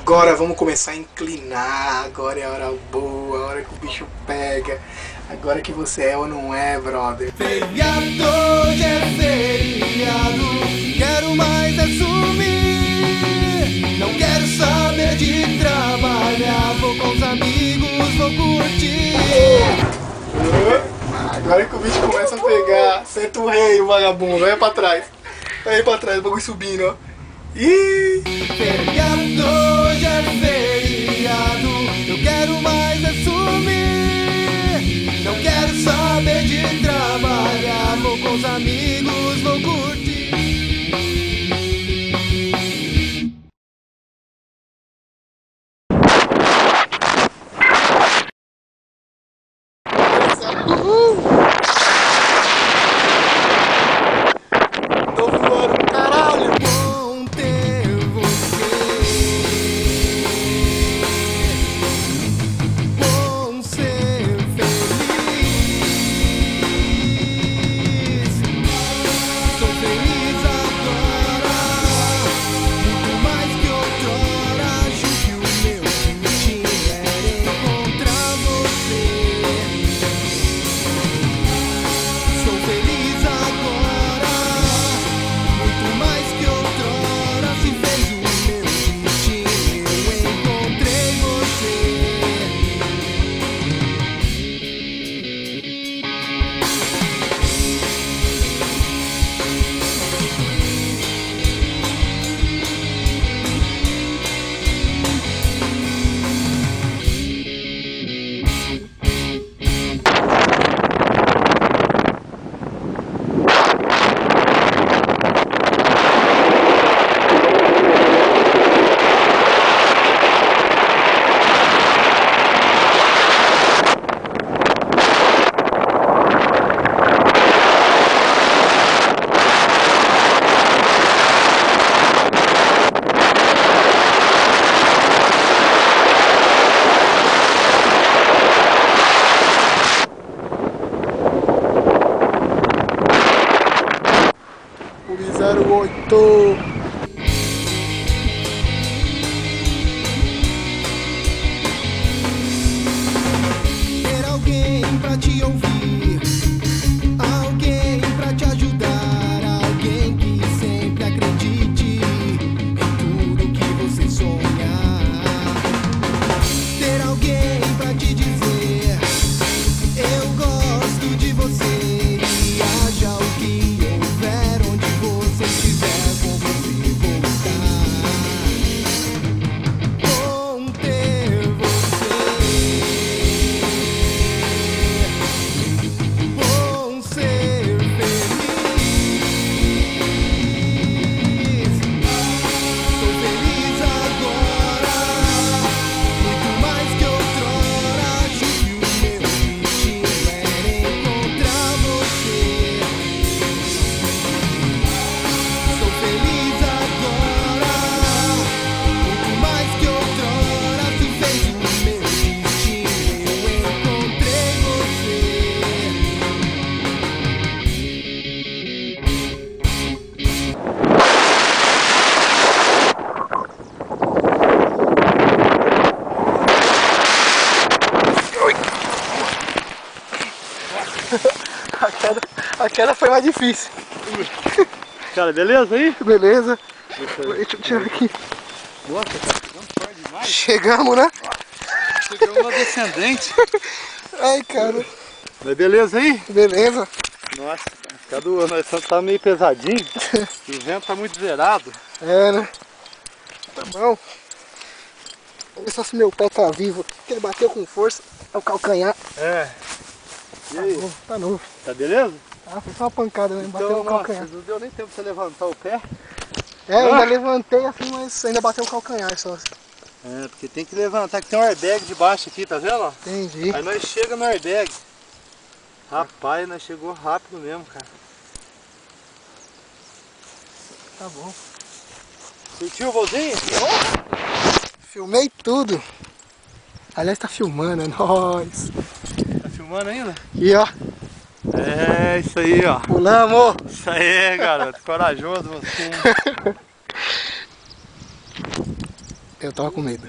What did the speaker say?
Agora vamos começar a inclinar. Agora é a hora boa, a hora que o bicho pega. Agora que você é ou não é, brother. Feriado, hoje é feriado. Quero mais é sumir. Não quero saber de trabalhar. Vou com os amigos, vou curtir. Agora que o bicho começa a pegar. Senta o rei, o vagabundo. Vai pra trás. Vai pra trás, o bagulho subindo, ó. Ih! Feriado, hoje é feriado. Eu quero mais é sumir. Não quero saber de trabalhar. Vou com os amigos, vou curtir. Tô voando, caralho! Bom ter você. Bom ser feliz. Sou feliz agora, muito mais que outrora. Acho que o meu destino era encontrar você. Sou feliz agora, muito mais que outrora. Se fez o meu destino, eu encontrei você. Uri 08. Ter alguém pra te ouvir, alguém pra te ajudar, alguém que sempre acredite em tudo que você sonhar. Ter alguém pra te dizer, eu gosto de você. E haja o que houver, onde você estiver, com você vou estar. Bom ter você. Bom ser feliz. Sou feliz agora, muito mais que outrora. Acho que o meu destino era encontrar você. Sou feliz agora, muito mais que outrora. Se fez o meu destino, eu encontrei você. A queda foi mais difícil. Cara, beleza aí? Beleza? Deixa eu tirar aqui. Nossa, cara, chegamos forte demais. Chegamos, né? Chegamos uma descendente. Ai, cara. Mas beleza aí? Beleza. Nossa, cara, nós tá meio pesadinho. E o vento tá muito zerado. É, né? Tá bom. Vamos ver só se meu pé tá vivo. Porque ele bateu com força. É o calcanhar. É. E Tá aí? novo, tá novo. Tá beleza? Ah, foi só uma pancada, né? Bateu Então, no nossa, calcanhar. não deu nem tempo pra você levantar o pé. É, eu ainda levantei assim, mas ainda bateu o calcanhar só. É, porque tem que levantar, que tem um airbag debaixo aqui, tá vendo? Ó? Entendi. Aí nós chega no airbag. Rapaz, nós chegou rápido mesmo, cara. Tá bom. Curtiu o voozinho? Filmei tudo. Aliás, tá filmando, é nóis. Tá filmando ainda? E ó, É, isso aí, ó. pulamos. Isso aí, garoto. Corajoso você. Eu tava com medo.